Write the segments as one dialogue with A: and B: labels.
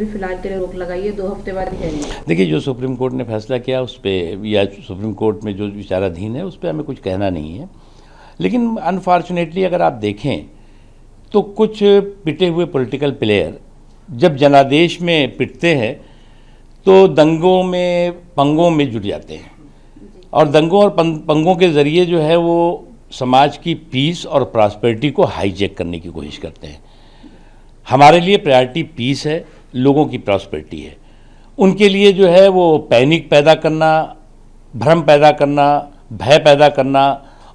A: अभी फिलहाल के लिए रोक लगाई है, 2 हफ्ते बाद है।
B: देखिए, जो सुप्रीम कोर्ट ने फैसला किया उस पर, या सुप्रीम कोर्ट में जो विचाराधीन है उस पर हमें कुछ कहना नहीं है। लेकिन अनफॉर्चुनेटली अगर आप देखें तो कुछ पिटे हुए पॉलिटिकल प्लेयर जब जनादेश में पिटते हैं तो दंगों में, पंगों में जुट जाते हैं, और दंगों और पंगों के ज़रिए जो है वो समाज की पीस और प्रॉस्पेरिटी को हाईजैक करने की कोशिश करते हैं। हमारे लिए प्रायोरिटी पीस है, लोगों की प्रॉस्पेरिटी है। उनके लिए जो है वो पैनिक पैदा करना, भ्रम पैदा करना, भय पैदा करना,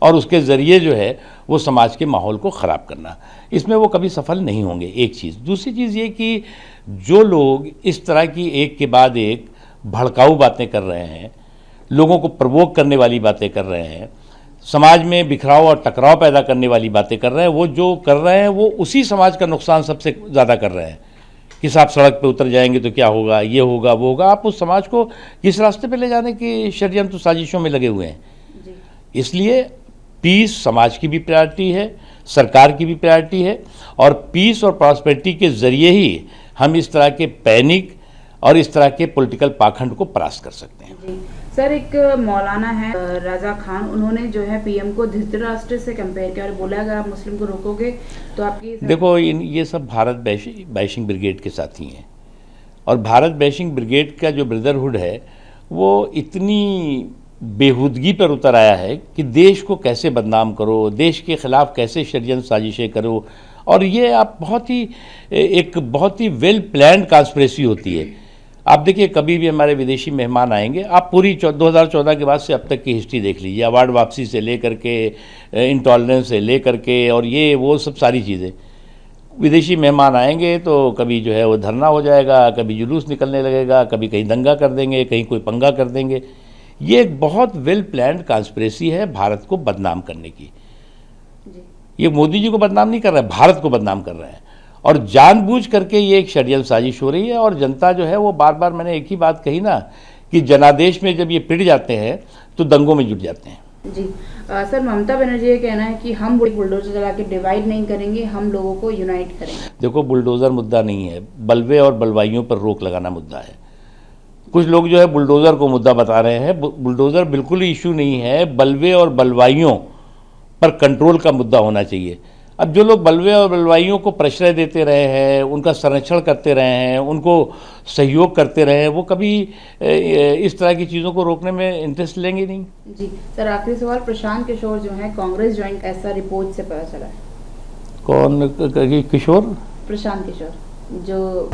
B: और उसके ज़रिए जो है वो समाज के माहौल को ख़राब करना, इसमें वो कभी सफल नहीं होंगे। एक चीज़। दूसरी चीज़ ये कि जो लोग इस तरह की एक के बाद एक भड़काऊ बातें कर रहे हैं, लोगों को प्रवोक करने वाली बातें कर रहे हैं, समाज में बिखराव और टकराव पैदा करने वाली बातें कर रहे हैं, वो जो कर रहे हैं वो उसी समाज का नुकसान सबसे ज़्यादा कर रहे हैं। कि साहब सड़क पे उतर जाएंगे तो क्या होगा, ये होगा, वो होगा। आप उस समाज को किस रास्ते पे ले जाने की षड्यंत्र साजिशों में लगे हुए हैं। इसलिए पीस समाज की भी प्रायोरिटी है, सरकार की भी प्रायोरिटी है, और पीस और प्रॉस्पेरिटी के ज़रिए ही हम इस तरह के पैनिक और इस तरह के पॉलिटिकल पाखंड को परास्त कर सकते हैं।
A: जी सर, एक मौलाना है रजा खान, उन्होंने जो है पीएम को धृतराष्ट्र से कंपेयर किया और बोला अगर आप मुस्लिम को रोकोगे तो आपकी। देखो,
B: ये सब भारत बैशिंग ब्रिगेड के साथी हैं, और भारत बैशिंग ब्रिगेड का जो ब्रदरहुड है वो इतनी बेहूदगी पर उतर आया है कि देश को कैसे बदनाम करो, देश के खिलाफ कैसे षड्यंत्र साजिशें करो, और ये आप बहुत ही वेल प्लान्ड कॉन्स्पिरेसी होती है। आप देखिए, कभी भी हमारे विदेशी मेहमान आएंगे, आप पूरी 2014 के बाद से अब तक की हिस्ट्री देख लीजिए, अवार्ड वापसी से लेकर के, इंटॉलरेंस से लेकर के, और ये वो सब सारी चीज़ें। विदेशी मेहमान आएंगे तो कभी जो है वो धरना हो जाएगा, कभी जुलूस निकलने लगेगा, कभी कहीं दंगा कर देंगे, कहीं कोई पंगा कर देंगे। ये एक बहुत वेल प्लान्ड कॉन्स्पिरेसी है भारत को बदनाम करने की। ये मोदी जी को बदनाम नहीं कर रहे हैं, भारत को बदनाम कर रहे हैं, और जानबूझ करके ये एक षड्यंत्र साजिश हो रही है। और जनता जो है वो बार बार, मैंने एक ही बात कही ना, कि जनादेश में जब ये पिट जाते हैं तो दंगों में जुट जाते हैं।
A: जी सर, ममता बनर्जी का कहना है कि हम बुलडोजर चला के डिवाइड नहीं करेंगे, हम लोगों को यूनाइट करेंगे।
B: देखो, बुलडोजर मुद्दा नहीं है, बलवे और बलवाइयों पर रोक लगाना मुद्दा है। कुछ लोग जो है बुलडोज़र को मुद्दा बता रहे हैं। बुलडोज़र बिल्कुल ही इशू नहीं है, बलवे और बलवाइयों पर कंट्रोल का मुद्दा होना चाहिए। अब जो लोग बलवे और बलवाइयों को प्रश्रय देते रहे हैं, उनका संरक्षण करते रहे हैं, उनको सहयोग करते रहे हैं, वो कभी इस तरह की चीज़ों को रोकने में इंटरेस्ट लेंगे नहीं।
A: जी सर, आखिरी सवाल, प्रशांत किशोर जो है कांग्रेस ज्वाइन, ऐसा रिपोर्ट से पता चला है।
B: कौन किशोर?
A: प्रशांत किशोर जो